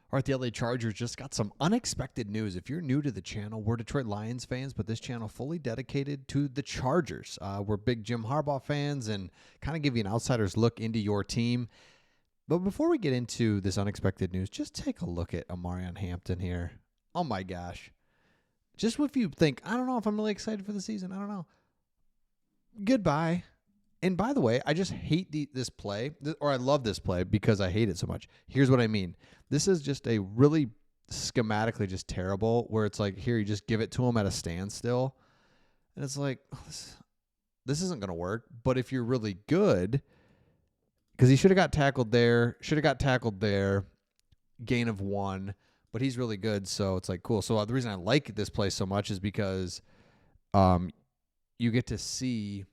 All right, the LA Chargers just got some unexpected news. If you're new to the channel, we're Detroit Lions fans, but this channel fully dedicated to the Chargers. We're big Jim Harbaugh fans and kind of give you an outsider's look into your team. But before we get into this unexpected news, just take a look at Omarion Hampton here. Oh my gosh. Just if you think, I don't know if I'm really excited for the season, I don't know. Goodbye. And by the way, I just hate this play, or I love this play because I hate it so much. Here's what I mean. This is just a really schematically just terrible, where it's like, here, you just give it to him at a standstill. And it's like, this isn't going to work. But if you're really good, because he should have got tackled there, gain of 1, but he's really good. So it's like, cool. So the reason I like this play so much is because you get to see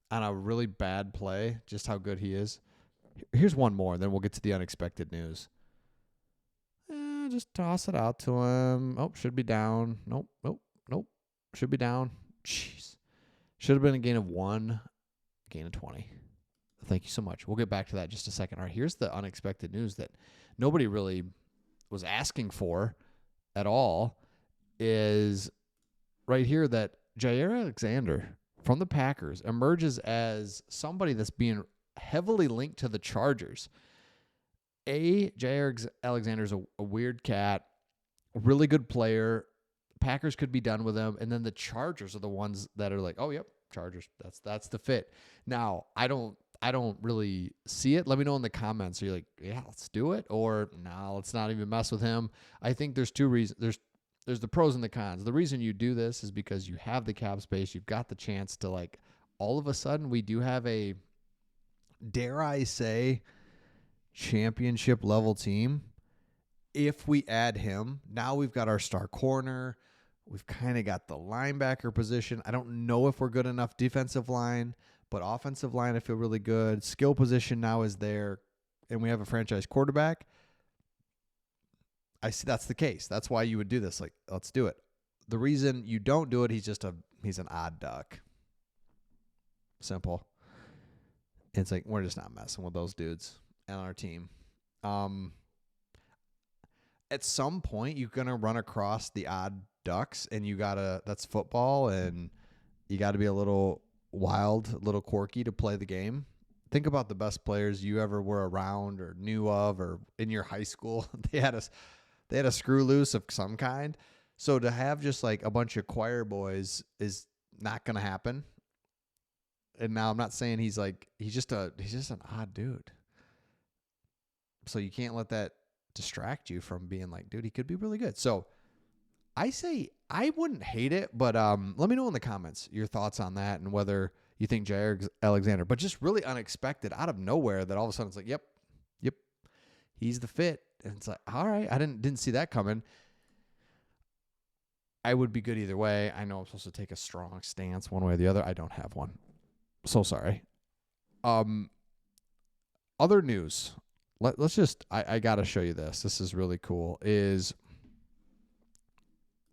on a really bad play just how good he is. Here's one more, then we'll get to the unexpected news. Just toss it out to him. Oh, should be down. Nope. Should be down. Jeez. Should have been a gain of 1, gain of 20. Thank you so much. We'll get back to that in just a second. All right, here's the unexpected news that nobody really was asking for at all, is right here that Jaire Alexander from the Packers emerges as somebody that's being heavily linked to the Chargers. Jaire Alexander is a weird cat, a really good player. Packers could be done with him, and then the Chargers are the ones that are like, oh, yep, Chargers. That's the fit. Now, I don't really see it. Let me know in the comments. Are you like, yeah, let's do it, or no, let's not even mess with him? I think there's two reasons. There's the pros and the cons. The reason you do this is because you have the cap space. You've got the chance to, like, all of a sudden we do have a, dare I say, championship level team. If we add him, now we've got our star corner. We've kind of got the linebacker position. I don't know if we're good enough defensive line, but offensive line, I feel really good. Skill position now is there, and we have a franchise quarterback. I see that's the case. That's why you would do this. Like, let's do it. The reason you don't do it, he's an odd duck. Simple. It's like, we're just not messing with those dudes on our team. At some point, you're going to run across the odd ducks, and that's football, and you got to be a little wild, a little quirky to play the game. Think about the best players you ever were around or knew of, or in your high school. They had a screw loose of some kind. So to have just like a bunch of choir boys is not going to happen. And now I'm not saying he's just an odd dude. So you can't let that distract you from being like, dude, he could be really good. So I say I wouldn't hate it, but let me know in the comments your thoughts on that and whether you think Jaire Alexander, but just really unexpected out of nowhere that all of a sudden it's like, yep, he's the fit. And it's like, all right, I didn't see that coming. I would be good either way. I know I'm supposed to take a strong stance one way or the other. I don't have one. So sorry. Other news. Let's just, I got to show you this. This is really cool. Is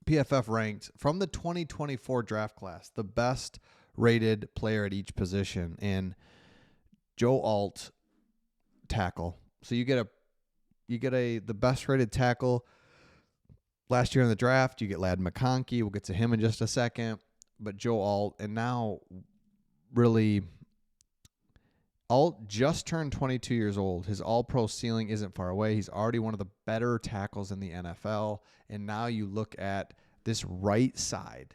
PFF ranked from the 2024 draft class the best rated player at each position, and Joe Alt, tackle. So you get the best rated tackle last year in the draft. You get Ladd McConkey. We'll get to him in just a second. But Joe Alt, and now really, Alt just turned 22 years old. His all-pro ceiling isn't far away. He's already one of the better tackles in the NFL. And now you look at this right side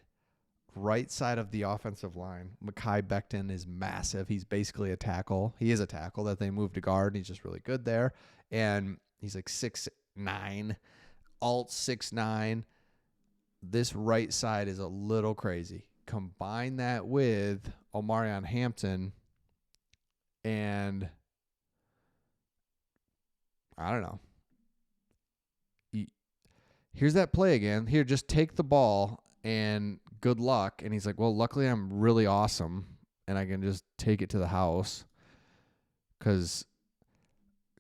of the offensive line. Mekhi Becton is massive. He's basically a tackle. He is a tackle that they moved to guard, and he's just really good there. And he's like 6'9", Alt 6'9". This right side is a little crazy. Combine that with Omarion Hampton, and I don't know. Here's that play again. Here, just take the ball and good luck. And he's like, well, luckily I'm really awesome and I can just take it to the house. Because,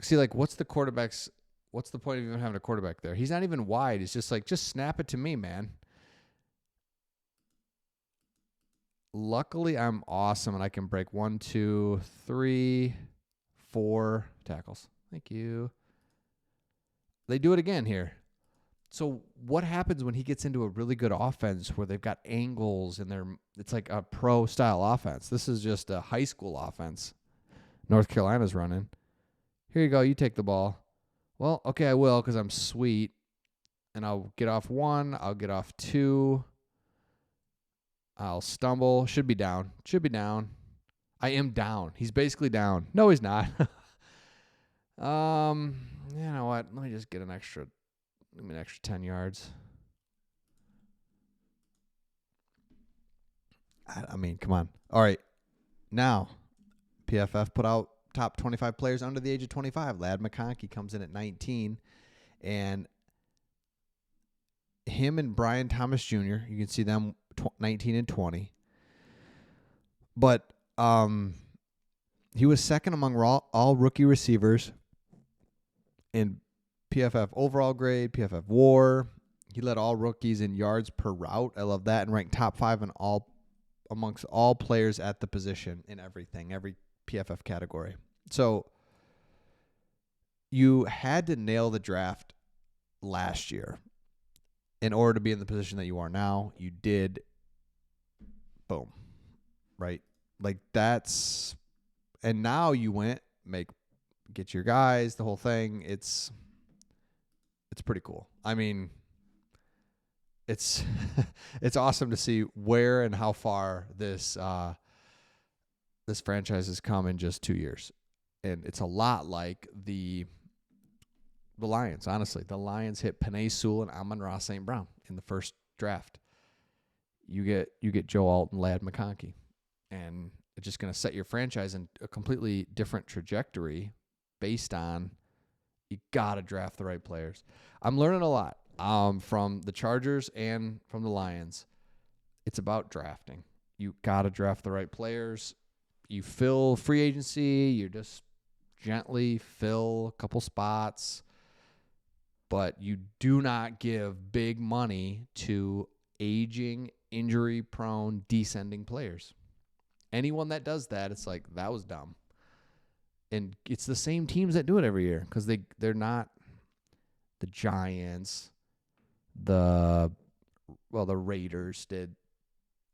see, like, what's the point of even having a quarterback there? He's not even wide. It's just like, just snap it to me, man. Luckily, I'm awesome, and I can break 1, 2, 3, 4 tackles. Thank you. They do it again here. So what happens when he gets into a really good offense where they've got angles and it's like a pro style offense? This is just a high school offense. North Carolina's running. Here you go. You take the ball. Well, okay, I will because I'm sweet. And I'll get off 1. I'll get off 2. I'll stumble. Should be down. I am down. He's basically down. No, he's not. You know what? Let me just get an extra 10 yards. I mean, come on. All right. Now, PFF put out top 25 players under the age of 25. Ladd McConkey comes in at 19. And him and Brian Thomas Jr., you can see them 19 and 20. But he was second among all rookie receivers in PFF overall grade, PFF WAR. He led all rookies in yards per route. I love that. And ranked top 5 in amongst all players at the position in every PFF category. So you had to nail the draft last year in order to be in the position that you are now. You did. Boom. Right? Like that's, and now you went, get your guys, the whole thing. It's pretty cool. I mean, it's awesome to see where and how far this franchise has come in just 2 years. And it's a lot like the Lions, honestly. The Lions hit Penei Sewell and Amon-Ra St. Brown in the first draft. You get Joe Alt and Ladd McConkey. And it's just going to set your franchise in a completely different trajectory based on you got to draft the right players. I'm learning a lot from the Chargers and from the Lions. It's about drafting. You got to draft the right players. You fill free agency. You just gently fill a couple spots. But you do not give big money to aging, injury-prone, descending players. Anyone that does that, it's like, that was dumb. And it's the same teams that do it every year because they're not the Giants. The Raiders did.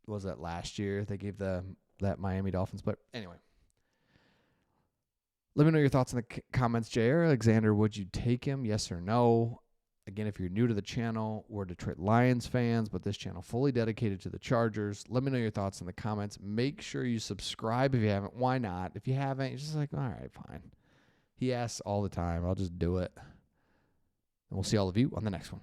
Was that last year? They gave that Miami Dolphins. But anyway, let me know your thoughts in the comments. Jaire Alexander, would you take him? Yes or no? Again, if you're new to the channel, we're Detroit Lions fans, but this channel fully dedicated to the Chargers. Let me know your thoughts in the comments. Make sure you subscribe if you haven't. Why not? If you haven't, you're just like, all right, fine. He asks all the time. I'll just do it. And we'll see all of you on the next one.